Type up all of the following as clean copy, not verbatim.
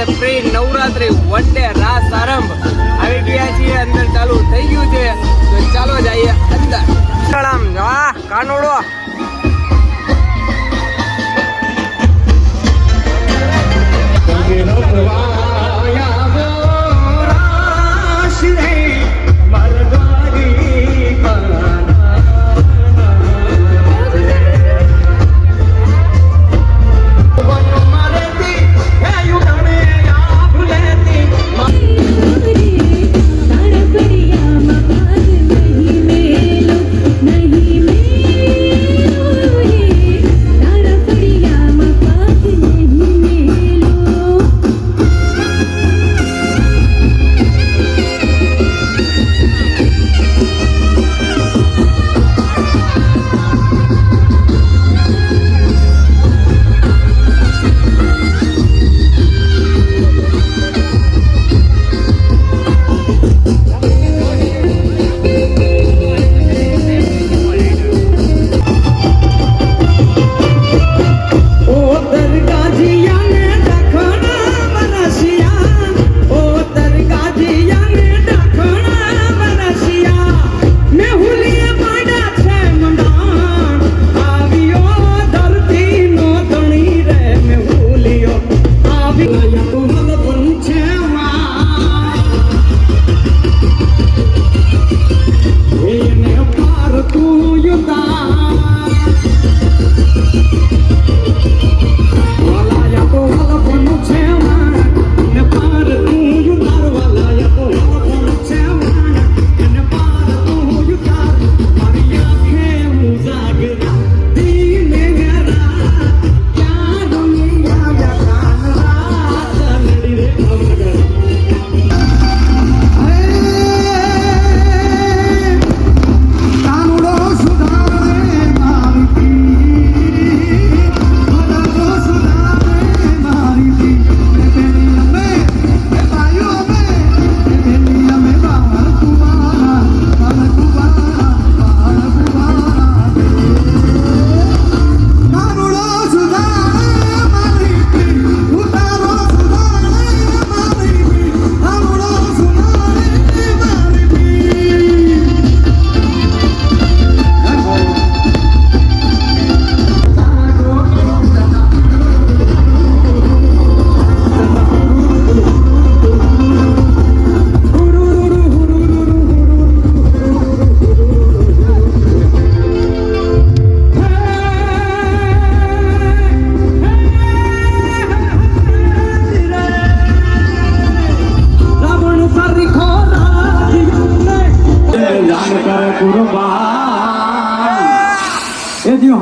અત્યારે pre Navratri one day રાસ આરંભ આવી ગયા છીએ, અંદર ચાલુ થઈ ગયું છે, તો ચાલો જઈએ અંદર. આમ વાહ કાનોડો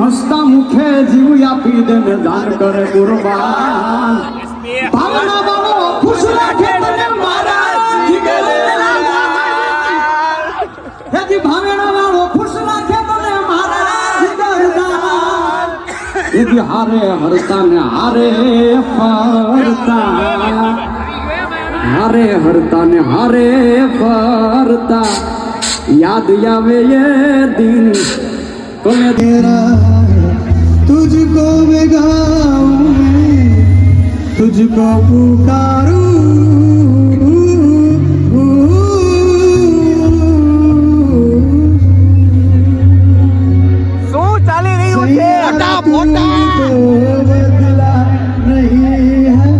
હસતા મુખે જીવ આપી દે ને દાન કરે કુરબાન. ભાવના બાબો ખુશ રાખે તને મારા હેજી ભાવના બાબો ખુશ રાખે તને મારા જીગરદાન. હેજી હારે હરતા ને હારે ફરતા, હારે હરતા ને હારે ફરતા, યાદ આવે એ દિન तुम्हें तेरा तुझको मैं गाऊं, तुझको पुकारूं. શું ચાલી રહ્યું છે? હટા ફોટા बदला नहीं है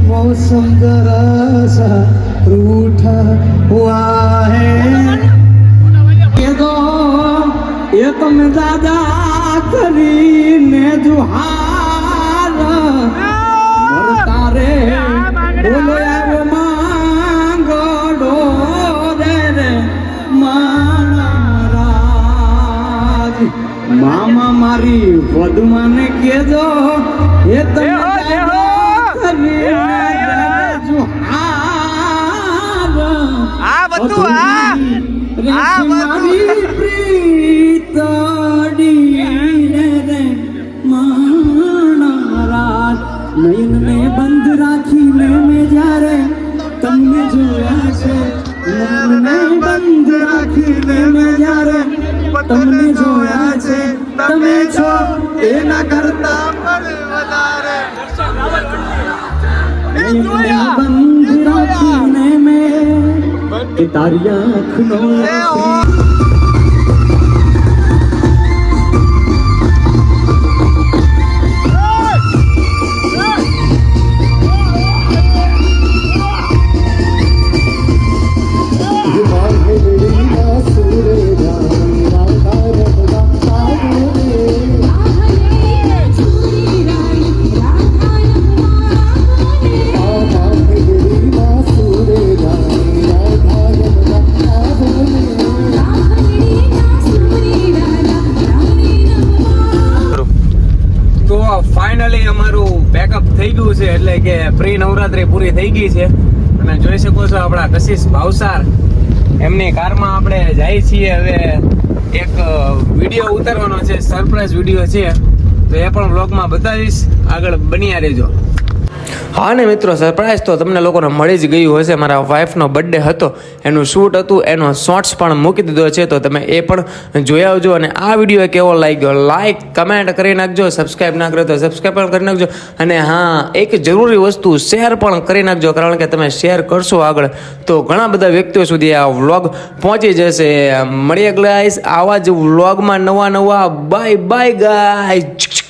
मौसम जरा सा रूठा हुआ है. ये तुम दादा કરીને જુહાર મરતા રે બોલો આવો માંગડો રે મારા મામા મારી વદમાને કેજો એ તમે દાદા કરીને જુહાર. આ બધું આ મારી પ્રીતડી રે મારા નયન ને બંધ રાખીને મેં જ્યારે તમને જોયા છે, નયન ને બંધ રાખીને મેં જ્યારે તમને જોયા છે, તમે છો એના કરતા પણ વધારે. નયન કે તારી આંખનો તો ફાઇનલી અમારું પેકઅપ થઈ ગયું છે, એટલે કે પ્રી નવરાત્રી પૂરી થઈ ગઈ છે. તમે જોઈ શકો છો આપણા કશિશ ભાવસાર એમની કારમાં આપણે જઈએ છીએ. હવે એક વિડીયો ઉતારવાનો છે, સરપ્રાઈઝ વિડીયો છે, તો એ પણ વ્લોગમાં બતાવીશ, આગળ બન્યા રહેજો. હા ને મિત્રો, સરપ્રાઈઝ તો તમને લોકોને મળી જ ગયું હશે. મારા વાઈફનો બર્થડે હતો, એનું શૂટ હતું, એનો શોર્ટ્સ પણ મૂકી દીધો છે, તો તમે એ પણ જોઈ આવજો. અને આ વિડીયો કેવો લાગ્યો લાઈક કમેન્ટ કરી નાખજો, સબસ્ક્રાઈબ ના કરે તો સબસ્ક્રાઈબ પણ કરી નાખજો. અને હા, એક જરૂરી વસ્તુ, શેર પણ કરી નાખજો, કારણ કે તમે શેર કરશો આગળ તો ઘણા બધા વ્યક્તિઓ સુધી આ વ્લોગ પહોંચી જશે. મળીએ ગાઈસ આવા જ વ્લોગમાં નવા બાય બાય ગાઈસ.